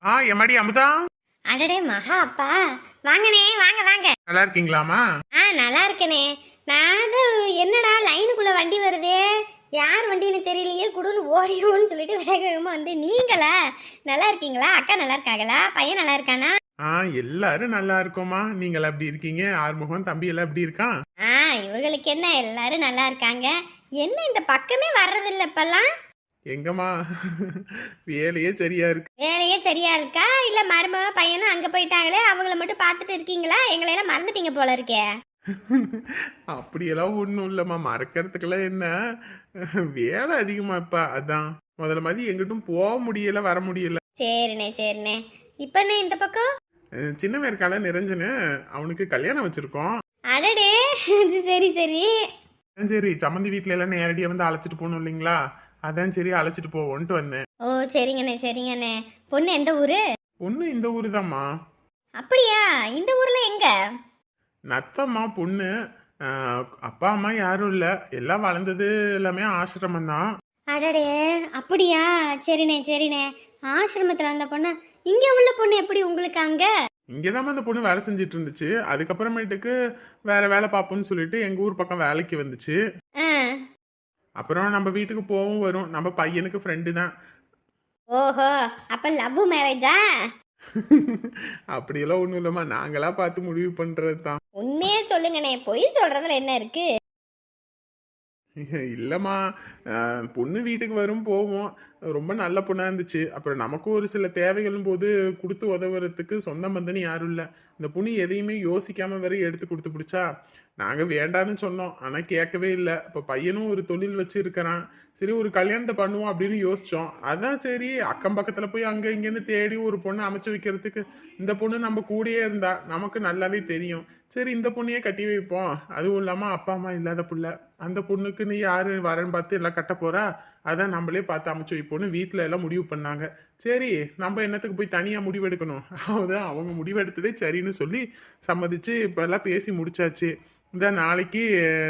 எம்மாடி அமுதா. அடடே மகா அப்பா, வாங்கண்ணே, வாங்க வாங்க. நல்லா இருக்கீங்களாமா? நல்லா இருக்கனே. நான் என்னடா லைனுக்குள்ள வண்டி வருதே, யார் வண்டின்னு தெரியலையே, குடுன்னு ஓடிடுவோன்னு சொல்லிட்டு வேக வேகமா வந்து, நீங்களா? நல்லா இருக்கீங்களா? அக்கா நல்லா இருக்காங்களா? பையன் நல்லா இருக்கானா? எல்லாரும் நல்லா இருக்கோமா. நீங்களா எப்படி இருக்கீங்க? ஆறுமுகம் தம்பி எல்லாம் எப்படி இருக்கான்? இவங்களுக்கு என்ன, எல்லாரும் நல்லா இருக்காங்க. என்ன இந்த பக்கமே வர்றதில்ல இப்பெல்லாம்? எங்கம்மா வேலையே சரியா இருக்கு. வேலையே சரியா இருக்கா, இல்ல மருமக பையனும் அங்க போயிட்டாங்களே, அவங்கள மட்டும் பார்த்துட்டு இருக்கீங்களா? எங்களை எல்லாம் மறந்துட்டீங்க போல இருக்கே. அப்படியெல்லாம் ஒண்ணும் இல்லம்மா, மறக்கிறதுக்கெல்லாம் என்ன, வேலை அதிகமா இப்ப. அதான் முதல்ல மாதிரி எங்கிட்டும் போக முடியல, வர முடியல. சரிண்ணே சரிண்ணே. இப்ப என்ன இந்த பக்கம்? சின்ன இருக்கால நிரஞ்சனு, அவனுக்கு கல்யாணம் வச்சிருக்கோம். அடடே, சரி சரி. சரி, சம்மந்தி வீட்டுல எல்லாம் நேரடியா வந்து அழைச்சிட்டு போகணும் இல்லைங்களா, அதான் சரி அழைச்சிட்டு போவோன்ட்டு வந்தேன். ஓ சரிங்கண்ணே சரிங்கண்ணே. பொண்ணு எந்த ஊரு? பொண்ணு இந்த ஊரு தான்மா. அப்படியா? இந்த ஊர்ல எங்க? நத்தம்மா பொண்ணு. அப்பா அம்மா யாரும் இல்ல, எல்லாம் வளர்ந்தது எல்லாமே ஆசிரமம் தான். அடடே, அப்படியா? சரிண்ணே சரிண்ணே. ஆசிரமத்துல வந்த பொண்ணு. இங்க உள்ள பொண்ணு எப்படி உங்களுக்கு அங்க? இங்கதான் அந்த பொண்ணு வேலை செஞ்சுட்டு இருந்துச்சு. அதுக்கப்புறமேட்டுக்கு வேற வேலை பார்ப்போம்னு சொல்லிட்டு எங்க ஊர் பக்கம் வேலைக்கு வந்துச்சு. அப்புறம் நம்ம வீட்டுக்கு போகவும் வரும். நம்ம பையனுக்கு ஃப்ரெண்டு தான். ஓஹோ, அப்ப லவ் மேரேஜா? அப்படியெல்லாம் ஒண்ணும் இல்லம்மா, நாங்களா பார்த்து முடிவு பண்றது தான். உண்மையே சொல்லுங்கண்ணே, பொய் சொல்றதுல என்ன இருக்கு? இல்லம்மா, பொண்ணு வீட்டுக்கு வரும் போவோம். ரொம்ப நல்ல பொண்ணா இருந்துச்சு. அப்புறம் நமக்கும் ஒரு சில தேவைகளும் போது கொடுத்து உதவுறதுக்கு சொந்த பந்தன்னு யாரும் இல்லை. இந்த பொண்ணு எதையுமே யோசிக்காம வேற எடுத்து கொடுத்து பிடிச்சா. நாங்க வேண்டான்னு சொன்னோம், ஆனா கேட்கவே இல்லை. இப்ப பையனும் ஒரு தொழில் வச்சு இருக்கிறான். சரி ஒரு கல்யாணத்தை பண்ணுவோம் அப்படின்னு யோசிச்சோம். அதான் சரி அக்கம் பக்கத்துல போய் அங்க இங்கன்னு தேடி ஒரு பொண்ணு அமைச்சு வைக்கிறதுக்கு இந்த பொண்ணு நம்ம கூடயே இருந்தா நமக்கு நல்லாவே தெரியும். சரி இந்த பொண்ணையே கட்டி வைப்போம். அதுவும் இல்லாம அப்பா அம்மா இல்லாத புள்ள, அந்த பொண்ணுக்கு நீ யாரு வரன்னு பார்த்து எல்லாம் கட்ட போறா, அதான் நம்மளே பார்த்து அமைச்சு வைப்போன்னு வீட்டுல எல்லாம் முடிவு பண்ணாங்க. சரி நம்ம என்னத்துக்கு போய் தனியா முடிவெடுக்கணும், அதான் அவங்க முடிவெடுத்ததே சரின்னு சொல்லி சம்மதிச்சு இப்ப எல்லாம் பேசி முடிச்சாச்சு. இந்த நாளைக்கு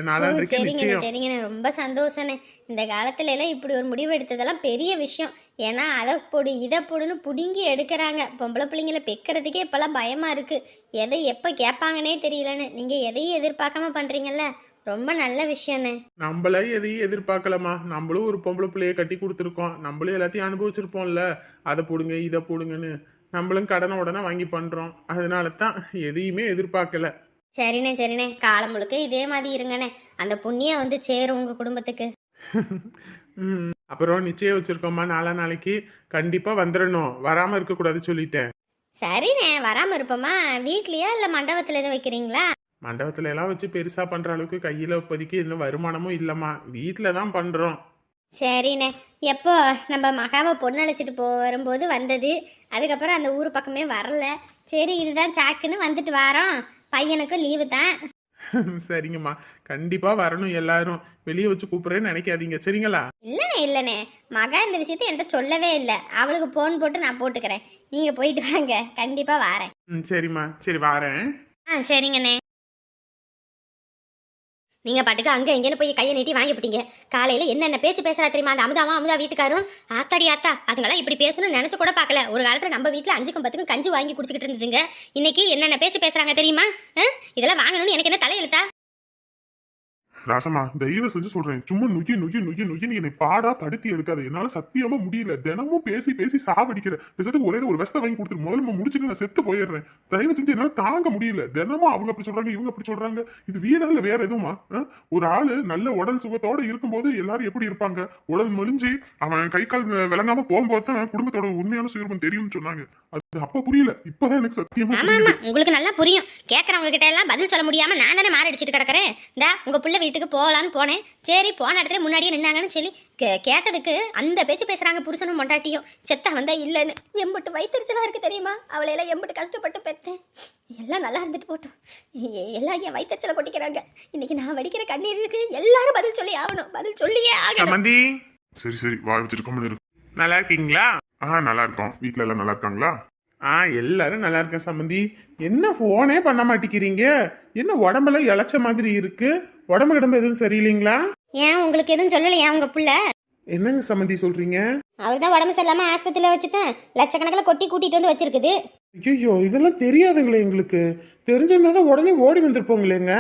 நாளான்றைக்கு நிச்சயம். சரிங்க, ரொம்ப சந்தோஷனே. இந்த காலத்துல எல்லாம் இப்படி ஒரு முடிவு எடுத்ததெல்லாம் பெரிய விஷயம். ஏன்னா அதை பொடு இதை பொடுன்னு புடுங்கி எடுக்கிறாங்க. பொம்பளை பிள்ளைங்களை பெக்கிறதுக்கே இப்பெல்லாம் பயமா இருக்கு. எதை எப்ப கேட்பாங்கன்னே தெரியலன்னு. நீங்க எதையும் எதிர்பார்க்காம பண்றீங்கல்ல, ரொம்ப நல்ல விஷயம்னே. நம்மள எதையும் எதிர்பார்க்கலாமா, நம்மளும் ஒரு பொம்பளை பிள்ளைய கட்டி கொடுத்துருக்கோம். நம்மளும் எல்லாத்தையும் அனுபவிச்சிருப்போம்ல, அதை போடுங்க இதை போடுங்கன்னு. நம்மளும் கடனை உடனே வாங்கி பண்றோம். அதனால தான் எதையுமே எதிர்பார்க்கல. சரிண்ணே சரிண்ணே, காலம் முழுக்க இதே மாதிரி இருங்கண்ணே. அந்த புண்ணியம் வந்து சேரும் உங்க குடும்பத்துக்கு. அப்புறம் நிச்சயம் வச்சிருக்கோம்மா, நாளைக்கு கண்டிப்பா வந்துடணும், வராம இருக்க கூடாது சொல்லிட்டேன். சரிண்ணே, வராம இருப்போமா? வீட்லயா இல்ல மண்டபத்துல எதுவும் வைக்கிறீங்களா? மண்டபத்துல எல்லாம் வச்சு பெருசா பண்ற அளவுக்கு கையில இப்போதைக்கு எந்த வருமானமும் இல்லம்மா, வீட்டுல தான் பண்றோம். சரிண்ணே. எப்போ நம்ம மகாவை பொண்ணு அழைச்சிட்டு வரும்போது வந்தது, அதுக்கப்புறம் அந்த ஊர் பக்கமே வரல. சரி இதுதான் சாக்குன்னு வந்துட்டு வரோம். பையனுக்கும் லீவு தான். சரிங்கம்மா, கண்டிப்பா வரணும். எல்லாரும் வெளியே வச்சு கூப்பிடுறேன்னு நினைக்காதீங்க சரிங்களா? இல்லண்ணே மகா இந்த விஷயத்த என்கிட்ட சொல்லவே இல்லை. அவளுக்கு போன் போட்டு நான் போட்டுக்கிறேன். நீங்க போயிட்டு வாங்க, கண்டிப்பா வாரேன். சரிம்மா, சரி வாரேன். சரிங்கண்ணே. நீங்க பாட்டுக்கு அங்க எங்கன்னு போய் கையை நீட்டி வாங்கி போட்டீங்க. காலையில என்னென்ன பேச்சு பேசுறா தெரியுமா அந்த அமுதா வீட்டுக்காரும்? ஆத்தாடி ஆத்தா, அதுங்களாம் இப்படி பேசணும்னு நினைச்சு கூட பார்க்கல. ஒரு காலத்துல நம்ம வீட்டுல 5க்கும் 10க்கும் கஞ்சி வாங்கி குடிச்சுக்கிட்டு இருந்ததுங்க. இன்னைக்கு என்னென்ன பேச்சு பேசுறாங்க தெரியுமா? இதெல்லாம் வாங்கணும்னு எனக்கு என்ன தலையெழுத்தா? ராசமா, தயவு செஞ்சு சொல்றேன், சும்மா நுகி நுகி நுகி நுகி என்னை பாடா படுத்தி எடுக்காது. என்னால சத்தியமா முடியல. தினமும் பேசி பேசி சாவடிக்கிற பேசுறதுக்கு ஒரே ஒரு வெஸ்ட வாங்கி கொடுத்துரு, முதல்ல முடிச்சுட்டு நான் செத்து போயிடுறேன். தயவு செஞ்சு என்னால தாங்க முடியல. தினமும் அவங்க அப்படி சொல்றாங்க, இவங்க அப்படி சொல்றாங்க. இது வீடா இல்ல வேற எதுவுமா? ஒரு ஆளு நல்ல உடல் சுகத்தோட இருக்கும்போது எல்லாரும் எப்படி இருப்பாங்க? உடல் மெலிஞ்சு அவன் கை கால் விளங்காம போகும்போது தான் குடும்பத்தோட உண்மையான சுயரூபம் தெரியும்னு சொன்னாங்க. அது அப்ப புரியல, இப்பதான் எனக்கு சத்தியமா உங்களுக்கு நல்லா புரியும். கேட்கறவங்க கிட்ட எல்லாம் பதில் சொல்ல முடியாம நான் தானே மாரடிச்சிட்டு கிடக்குறேன். இந்தா உங்க புள்ள வீட்டுக்கு போகலான்னு போனேன். சரி போன இடத்துல முன்னாடியே நின்னாங்கன்னு சொல்லி கேட்டதுக்கு அந்த பேச்சு பேசுறாங்க. புருஷனும் மொண்டாட்டியும் செத்தா வந்தா இல்லைன்னு. எம்பிட்டு வயிற்றுச்சலா இருக்கு தெரியுமா? அவளையெல்லாம் எம்பிட்டு கஷ்டப்பட்டு பெற்றேன். எல்லாம் நல்லா இருந்துட்டு போட்டோம். எல்லாம் என் வயிற்றுச்சலை கொட்டிக்கிறாங்க. இன்னைக்கு நான் வடிக்கிற கண்ணீர் இருக்கு. எல்லாரும் பதில் சொல்லி ஆகணும், பதில் சொல்லியே ஆகணும். சரி சரி வாய் வச்சிருக்கோம். நல்லா இருக்கீங்களா? நல்லா இருக்கோம். வீட்டுல எல்லாம் நல்லா இருக்காங்களா? எல்லாரும் நல்லா இருக்கேன் சம்பந்தி. என்ன போனே பண்ண மாட்டேங்கிறீங்க? என்ன உடம்பெல்லாம் இழைச்ச மாதிரி இருக்கு? உடம்பு கிடம்பு எதுவும் சரியில்லைங்களா? ஏன் உங்களுக்கு எதுவும் சொல்லலையா உங்க புள்ள? என்னங்க சம்மந்தி சொல்றீங்க? அவர் தான் உடம்பு சரியில்லாம ஆஸ்பத்திரியில வச்சுட்டேன் லட்சக்கணக்கில் கொட்டி கூட்டிட்டு வந்து வச்சிருக்குது. ஐயோ, இதெல்லாம் தெரியாதுங்களே எங்களுக்கு. தெரிஞ்சிருந்தா தான் உடனே ஓடி வந்திருப்போங்களேங்க.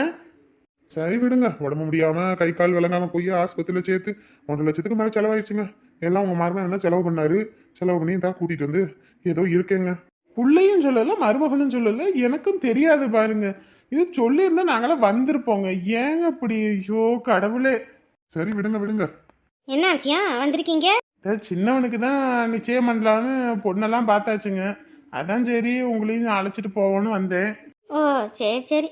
சரி விடுங்க, உடம்பு முடியாம கை கால் விளங்காம போய் ஆஸ்பத்திரியில சேர்த்து 1,00,000க்கு மேல செலவாயிடுச்சுங்க. எல்லாம் உங்க மருமகன் என்ன செலவு பண்ணாரு, செலவு பண்ணி தான் கூட்டிட்டு வந்து ஏதோ இருக்கேங்க. புள்ளையும் சொல்லல, மருமகனும் சொல்லல, எனக்கும் தெரியாது பாருங்க. இது சொல்லியிருந்தா நாங்களாம் வந்திருப்போங்க. ஏங்க அப்படி? ஐயோ கடவுளே. சரி விடுங்க விடுங்க. என்ன விஷயம் வந்திருக்கீங்க? சின்னவனுக்கு தான் நிச்சயம் பண்ணலான்னு பொண்ணெல்லாம் பார்த்தாச்சுங்க. அதான் சரி உங்களையும் அழைச்சிட்டு போவோன்னு வந்தேன். ஓ சரி சரி.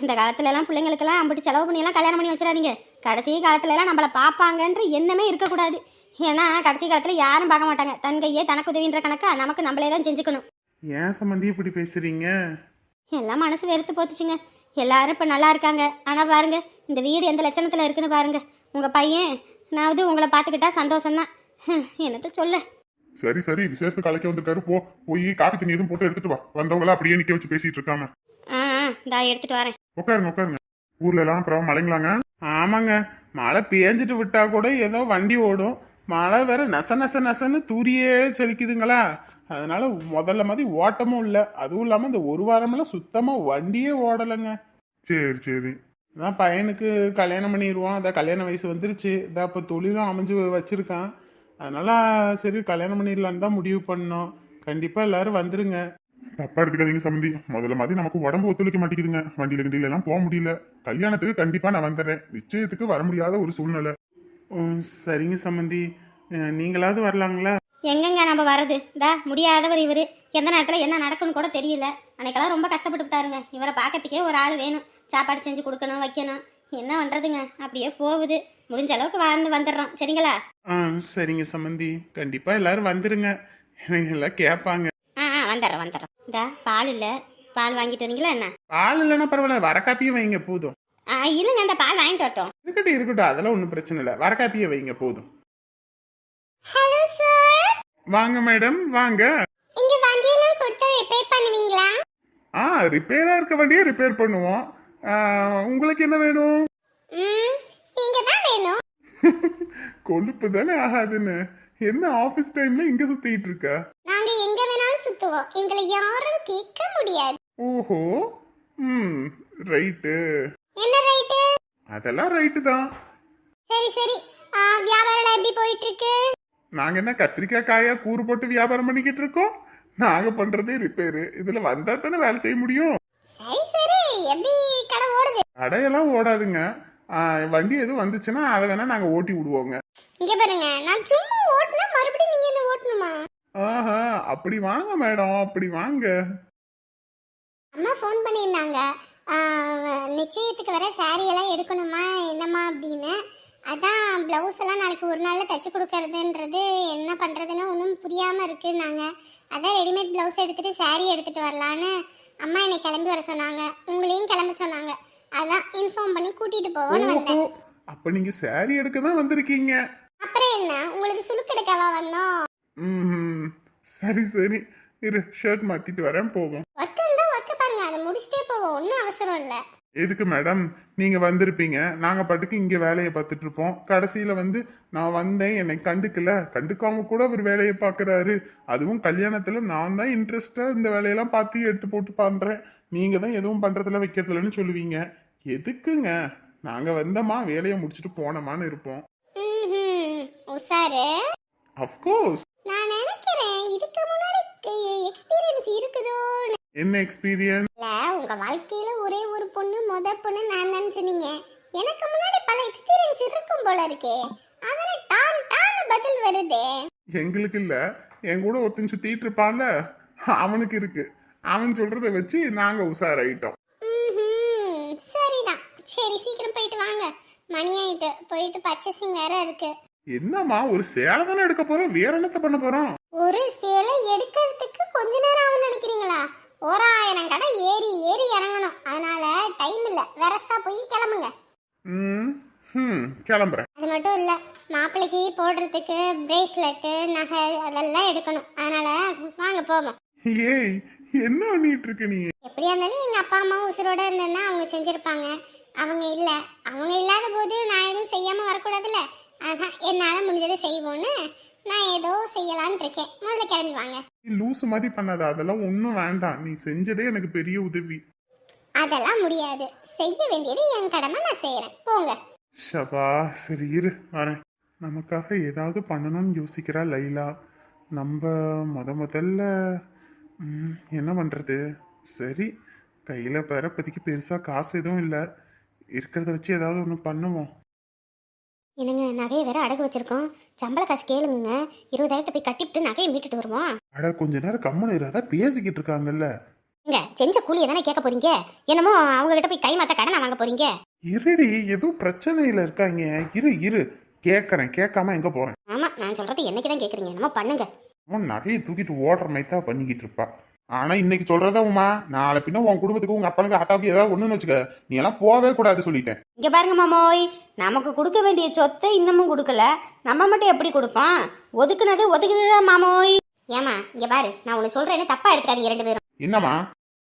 இந்த காலத்துல எல்லாம் பிள்ளைங்களுக்கெல்லாம் அம்பிட்டு செலவு பண்ணியெல்லாம் கல்யாணம் பண்ணி வச்சிடாதீங்க. கடைசி காலத்துல எல்லாம் நம்மளை பார்ப்பாங்கன்ற எண்ணமே இருக்கக்கூடாது. ஏன்னா கடைசி காலத்துல யாரும் பார்க்க மாட்டாங்க. தன் கையே தனக்கு உதவின்ற கணக்கா நமக்கு நம்மளே தான் செஞ்சுக்கணும். ஏன் சம்மந்தி இப்படி பேசுறீங்க? எல்லாம் மனசு வெறுத்து போச்சுச்சுங்க. எல்லாரும் இப்போ நல்லா இருக்காங்க. ஆனால் பாருங்க இந்த வீடு எந்த லட்சணத்தில் இருக்குன்னு பாருங்க. உங்கள் பையன் நான் உங்களை பார்த்துக்கிட்டா சந்தோஷம்தான். என்னத்த சொல்ல. சரி சரி, விசேஷத்துக்கு கலைக்க வந்திருக்காரு, போய் காப்பி தண்ணி எதுவும் போட்டு எடுத்துட்டு வா. வந்தவங்களா அப்படியே நிக்க வச்சு பேசிட்டு இருக்காம. இந்தா எடுத்துட்டு வரேன். உட்காருங்க உட்காருங்க. ஊர்ல எல்லாம் அப்புறம் மழைங்களாங்க? ஆமாங்க, மழை பேஞ்சிட்டு விட்டா கூட ஏதோ வண்டி ஓடும். மழை வேற நச நச நசன்னு தூரியே செலிக்குதுங்களா. அதனால முதல்ல மாதிரி ஓட்டமும் இல்லை. அதுவும் இல்லாமல் இந்த ஒரு வாரமெல்லாம் சுத்தமாக வண்டியே ஓடலைங்க. சரி சரி. அதான் பையனுக்கு கல்யாணம் பண்ணிடுவோம். அதான் கல்யாண வயசு வந்துருச்சு. இதான் இப்போ தொழிலும் அமைஞ்சு வச்சிருக்கான். அதனால சரி கல்யாணம் பண்ணிடலான்னு தான் முடிவு பண்ணோம். கண்டிப்பாக எல்லாரும் வந்துருங்க. தப்பா எடுத்துக்காதீங்க சம்பந்தி. முதல்ல மாதிரி நமக்கு உடம்பு ஒத்துழைக்க மாட்டேங்குதுங்க. வண்டியில கண்டியில எல்லாம் போக முடியல. கல்யாணத்துக்கு கண்டிப்பா நான் வந்துடுறேன். நிச்சயத்துக்கு வர முடியாத ஒரு சூழ்நிலை. சரிங்க சம்மந்தி, நீங்களாவது வரலாங்களா? எங்கெங்க நம்ம வர்றது? முடியாதவர் இவர். எந்த நேரத்தில் என்ன நடக்குன்னு கூட தெரியல. அன்னைக்கெல்லாம் ரொம்ப கஷ்டப்பட்டு விட்டாருங்க. இவரை பார்க்கறதுக்கே ஒரு ஆள் வேணும். சாப்பாடு செஞ்சு கொடுக்கணும், வைக்கணும். என்ன பண்ணுறதுங்க, அப்படியே போகுது. முடிஞ்ச அளவுக்கு வந்துடுறோம். சரிங்களா? சரிங்க சம்மந்தி, கண்டிப்பாக எல்லாரும் வந்துருங்க. எனக்கு எல்லாம் கேட்பாங்க. வந்துடுறோம். பால் இல்லை, பால் வாங்கிட்டு வரீங்களா என்ன? பால் இல்லைன்னா பரவாயில்ல, வர காப்பியே வைங்க போதும். இல்லைங்க, அந்த பால் வாங்கிட்டு வரட்டும். இருக்கட்டும், அதெல்லாம் ஒன்றும் பிரச்சனை இல்லை. வர காப்பியே வைங்க போதும். Hello sir. வாங்க மேடம், வாங்க. இங்க வண்டியெல்லாம் கொடுத்தா ரிப்பேர் பண்ணுவீங்களா? ரிப்பேரா இருக்க வண்டியை ரிப்பேர் பண்ணுவோம். உங்களுக்கு என்ன வேணும்? நீங்க தான் வேணும். கொழுப்பு தானே ஆகாதுன்னு என்ன ஆபீஸ் டைம்ல இங்க சுத்திட்டு இருக்க? நாங்க எங்க வேணாலும் சுத்துவோம். எங்களை யாரும் கேட்க முடியாது. ஓஹோ, ரைட்டு. என்ன ரைட்டு? அதெல்லாம் ரைட்டு தான். சரி சரி. வியாபாரம் எப்படி போயிட்டு இருக்கு? நாங்க என்ன கத்திரிக்காய் காயா கூறு போட்டு வியாபாரம் பண்ணிக்கிட்டு இருக்கோம்? நாங்க பண்றதே ரிப்பேரு. இதுல வந்தா தானே வேலை செய்ய முடியும். சரி சரி. எப்படி கடை ஓடுது? கடையெல்லாம் ஓடாதுங்க. வண்டி எதுவும் வந்துச்சுன்னா அதை வேணா நாங்க ஓட்டி விடுவோங்க. இங்க பாருங்க, நான் சும்மா ஓட்டுனா மறுபடியும் நீங்க என்ன ஓட்டணுமா? ஆஹா, அப்படி வாங்க மேடம், அப்படி வாங்க. அம்மா ஃபோன் பண்ணியிருந்தாங்க. நிச்சயத்துக்கு வர சாரி எல்லாம் எடுக்கணுமா என்னம்மா அப்படின்னு. அதான் ப்ளவுஸ் எல்லாம் நாளைக்கு ஒரு நாளில் தைச்சி கொடுக்கறதுன்றது என்ன பண்ணுறதுன்னு ஒன்றும் புரியாமல் இருக்குன்னாங்க. அதான் ரெடிமேட் ப்ளவுஸ் எடுத்துகிட்டு சாரி எடுத்துகிட்டு வரலான்னு அம்மா என்னை கிளம்பி வர சொன்னாங்க. உங்களையும் கிளம்ப சொன்னாங்க. அதான் இன்ஃபார்ம் பண்ணி கூட்டிகிட்டு போவோன்னு வந்தேன். அப்போ நீங்கள் சாரி எடுக்க தான் வந்திருக்கீங்க. அப்புறம் என்ன, உங்களுக்கு சுலுக்கு எடுக்கவா வந்தோம்? சரி சரி, இரு ஷர்ட் மாற்றிட்டு வரேன், போவோம். ஒர்க் இருந்தால் ஒர்க்கு பாருங்க, அதை முடிச்சுட்டே போவோம். ஒன்றும் அவசரம் இல்லை. எதுக்கு மேடம், நீங்க வந்திருப்பீங்க, நாங்க பாட்டுக்கு இங்க வேலையை பார்த்துட்டு இருப்போம். கடைசியில வந்து நான் வந்தேன், என்னை கண்டுக்காம கூட அவர் வேலையை பார்க்கறாரு. அதுவும் கல்யாணத்துல நான் தான் இன்ட்ரெஸ்டா இந்த வேலையெல்லாம் பார்த்து எடுத்து போட்டு பண்றேன். நீங்க தான் எதுவும் பண்றதுல வைக்கிறதுலன்னு சொல்லுவீங்க. எதுக்குங்க? நாங்க வந்தோமா வேலையை முடிச்சுட்டு போனோமான்னு இருப்போம். உசாரு. அஃப்கோர்ஸ். நான் நினைக்கிறேன் இதுக்கு முன்னாடி எக்ஸ்பீரியன்ஸ் இருக்குதோன்னு. என்ன எக்ஸ்பீரியன்ஸ்? இல்ல, உங்க வாழ்க்கையில ஒரே ஒரு பொண்ணு பொண்ணு நான் தான் சொன்னீங்க. எனக்கு முன்னாடி பல எக்ஸ்பீரியன்ஸ் இருக்கும் போல இருக்கே. அவன டான் டான் பதில் வருதே. எங்களுக்கு இல்ல, என் கூட ஒருத்தன் சுத்திட்டு இருப்பான்ல, அவனுக்கு இருக்கு. அவன் சொல்றதை வச்சு நாங்க உஷாராயிட்டோம். சரிதான். சரி, சீக்கிரம் போயிட்டு வாங்க. மணி ஆயிட்டு. போயிட்டு பர்ச்சேசிங் வேற இருக்கு. என்னம்மா, ஒரு சேலை தானே எடுக்க போறோம், வேற என்னத்த பண்ண போறோம்? ஒரு சேலை எடுக்கிறதுக்கு கொஞ்ச நேரம் ஆகும்னு நினைக்கிறீங்களா? 1000 கடை ஏறி ஏறி இறங்கணும். அதனால டைம் இல்ல. வெரசா போய் கிளம்புங்க. கிளம்புறேன். அது மட்டும் இல்ல, மாப்பிள்ளைக்கு போடுறதுக்கு பிரேஸ்லெட், நகை அதெல்லாம் எடுக்கணும். அதனால வாங்க போவோம். ஏய், என்ன பண்ணிட்டு இருக்க நீ? எப்படியா இருந்தாலும் எங்க அப்பா அம்மா உசுரோட இருந்தேன்னா அவங்க செஞ்சிருப்பாங்க. அவங்க இல்ல. அவங்க இல்லாத போது நான் எதுவும் செய்யாம வரக்கூடாதுல்ல. ஆஹா, என்னால முடிஞ்சதை செய்வோன்னு நான் ஏதோ செய்யலான்னு இருக்கேன். முதல்ல கிளம்பி வாங்க. நீ லூசு மாதிரி பண்ணாத, அதெல்லாம் ஒன்றும் வேண்டாம். நீ செஞ்சதே எனக்கு பெரிய உதவி. அதெல்லாம் முடியாது. செய்ய வேண்டியது என் கடமை, நான் செய்யறேன். போங்க. ஷபா, சரி இரு வரேன். நமக்காக ஏதாவது பண்ணணும்னு யோசிக்கிறா லைலா. நம்ம முதல்ல என்ன பண்ணுறது? சரி, கையில் இப்போதைக்கு பெருசாக காசு எதுவும் இல்லை. இருக்கிறத வச்சு ஏதாவது ஒன்று பண்ணுவோம். என்னங்க, நகையை வேற அடகு வச்சிருக்கோம். சம்பள காசு கேளுங்க. 20,000 போய் கட்டிவிட்டு நகையை மீட்டுட்டு வருவோம். அட கொஞ்ச நேரம் கம்முன்னு இரு, அதான் பேசிக்கிட்டு இருக்காங்கல்ல. இங்க செஞ்ச கூலியை தானே கேட்க போறீங்க. என்னமோ அவங்க கிட்ட போய் கை மாத்த கடனை வாங்க போறீங்க. இருடி, எதுவும் பிரச்சனையில் இருக்காங்க. இரு கேட்குறேன், கேட்காம எங்கே போகிறேன். ஆமா, நான் சொல்றது என்னைக்கு தான் கேட்குறீங்க. என்னமோ பண்ணுங்க. அவன் நகையை தூக்கிட்டு ஓடுற மாதிரி தான் பண்ணிக்கிட்டு இருப்பா. ஆனால் இன்னைக்கு சொல்கிறதா உமா, நாளை பின்ன உன் குடும்பத்துக்கு உங்கள் அப்பனுக்கு அத்தாவுக்கு ஏதாவது ஒன்றுன்னு வச்சுக்க, நீ எல்லாம் போகவே கூடாது சொல்லிட்டேன். இங்க பாருங்க மாமோய், நமக்கு கொடுக்க வேண்டிய சொத்தை இன்னமும் கொடுக்கல. நம்ம மட்டும் எப்படி கொடுப்போம்? ஒதுக்குனது ஒதுக்குதுதான் மாமோய். ஏமா இங்க பாரு, நான் உனக்கு சொல்றேன்னு தப்பா எடுத்துக்காதீங்க ரெண்டு பேரும். என்னம்மா?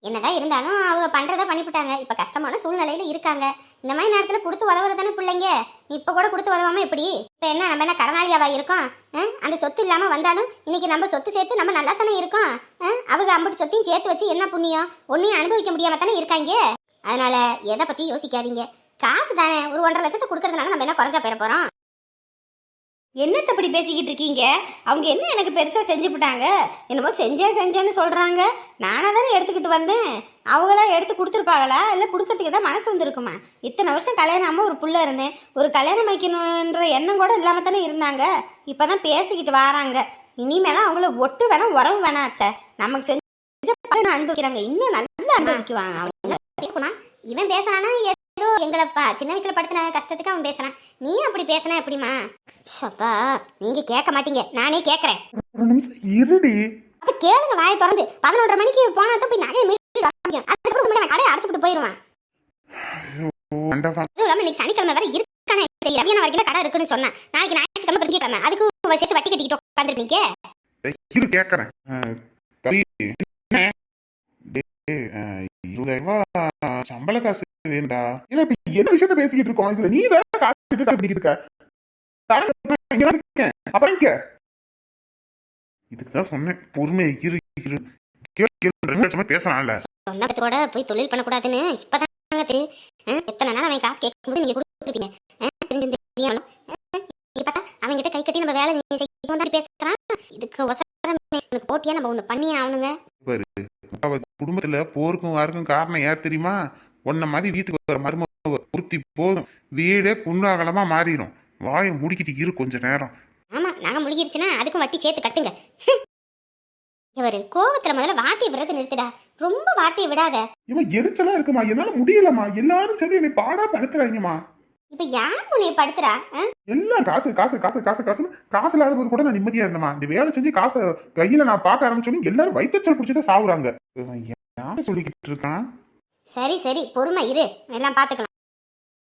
என்னதான் இருந்தாலும் அவங்க பண்றதை பண்ணிவிட்டாங்க. இப்ப கஷ்டமான சூழ்நிலையில இருக்காங்க. இந்த மாதிரி நேரத்துல கொடுத்து உதவுறது தானே பிள்ளைங்க. இப்ப கூட கொடுத்து உதவாம எப்படி? இப்ப என்ன, நம்ம என்ன கடனாளியாவா இருக்கோம்? அந்த சொத்து இல்லாம வந்தாலும் இன்னைக்கு நம்ம சொத்து சேர்த்து நம்ம நல்லா தானே இருக்கோம். அவங்க அம்பட்டு சொத்தையும் சேர்த்து வச்சு என்ன புண்ணியம்? ஒன்னையும் அனுபவிக்க முடியாம தானே இருக்காங்க. அதனால எதை பத்தி யோசிக்காதீங்க. காசு தானே, ஒரு 1.5 லட்சத்தை கொடுக்கறதுனால நம்ம என்ன குறைஞ்சா போயிட போறோம்? என்னத்தை அப்படி பேசிக்கிட்டு இருக்கீங்க? அவங்க என்ன எனக்கு பெருசாக செஞ்சுவிட்டாங்க? என்னமோ செஞ்சேன்னு சொல்கிறாங்க. நானாக தானே எடுத்துக்கிட்டு வந்தேன். அவங்களா எடுத்து கொடுத்துருப்பாங்களா? இல்லை கொடுக்கறதுக்கு தான் மனசு வந்துருக்குமா? இத்தனை வருஷம் கல்யாணம் ஆகாமல் ஒரு புள்ள இருந்தேன். ஒரு கல்யாணம் வைக்கணுன்ற எண்ணம் கூட இல்லாமல் தானே இருந்தாங்க. இப்போ தான் பேசிக்கிட்டு வராங்க. இனிமேலாம் அவங்கள ஒட்டு வேணாம், உறவு வேணாம். அத்தை நமக்கு செஞ்ச அனுபவிக்கிறாங்க, இன்னும் நல்லா அனுபவிக்குவாங்க அவங்க. இவன் பேசுறானா ஏதோ எங்களப்பா சின்ன வயசுல படுத்தின கஷ்டத்துக்கு அவன் பேசுறான். நீ அப்படி பேசுனா எப்படிமா? ஷப்பா, நீங்க கேட்க மாட்டீங்க, நானே கேட்கறேன். ஒரு நிமிஷம் இருடி. அப்ப கேளுங்க, வாயை திறந்து. 11:30 மணிக்கு போனா தான் போய் நகையை மீட்டு வர முடியும். அதுக்கப்புறம் நான் கடையை அடைச்சிட்டு போயிருவான். அதுவும் இல்லாம இன்னைக்கு சனிக்கிழமை வேற இருக்கானே தெரியல. மதியான வரைக்கும் கடை இருக்குன்னு சொன்னேன். நாளைக்கு ஞாயிற்றுக்கிழமை பிரிஞ்சுக்கிழமை, அதுக்கு சேர்த்து வட்டி கட்டிக்கிட்டு உட்காந்துருப்பீங்க. இரு கேட்கறேன். 20,000 சம்பள காசு வேண்டா. என்ன விஷயத்த பேசிக்கிட்டு இருக்கோம்? இதுல நீ வேற காசு இருக்க. இதுக்குதான் சொன்னேன், பொறுமையை இரு. பேசலாம்ல. சொன்னதோட போய் தொழில் பண்ணக்கூடாதுன்னு இப்பதான் தெரியும். எத்தனை நாள் அவன் காசு கேட்கும்போது நீங்க கொடுத்துருப்பீங்க. தெரியும். இப்பதான் அவங்க கிட்ட கை கட்டி நம்ம வேலை செய்ய பேசுறான். இதுக்கு போட்டியா நம்ம ஒண்ணு பண்ணியே ஆகணுங்க. குடும்பத்துல போருக்கும் வாருக்கும் காரணம் யார் தெரியுமா? உன்ன மாதிரி வீட்டுக்கு வர மருமக ஒருத்தி போதும், வீடே குண்டாகலமா மாறிடும். வாயை முடிக்கிட்டு இரு கொஞ்ச நேரம். ஆமா, நாங்க முழுகிருச்சுன்னா அதுக்கும் வட்டி சேர்த்து கட்டுங்க. இவரு கோவத்துல முதல்ல வாட்டியை விடுறது நிறுத்துடா. ரொம்ப வாட்டியை விடாத. இவன் எரிச்சலா இருக்குமா? என்னால முடியலமா. எல்லாரும் சரி என்னை பாடா படுத்துறாங்கம்மா. இப்ப யார் உன்னை படுத்துறா? எல்லாம் காசு காசு காசு காசு காசுன்னு. காசு இல்லாத போது கூட நான் நிம்மதியா இருந்தேமா. இந்த வேலை செஞ்சு காசை கையில நான் பார்க்க ஆரம்பிச்சோன்னு எல்லாரும் வயிற்றுச்சல் பிடிச்சிட்டு சாவுறாங்க. யாரும் சொல்லிக்கிட்டு இருக்கான். சரி பொறுமை இரு, எல்லாம் பாத்துக்கலாம்.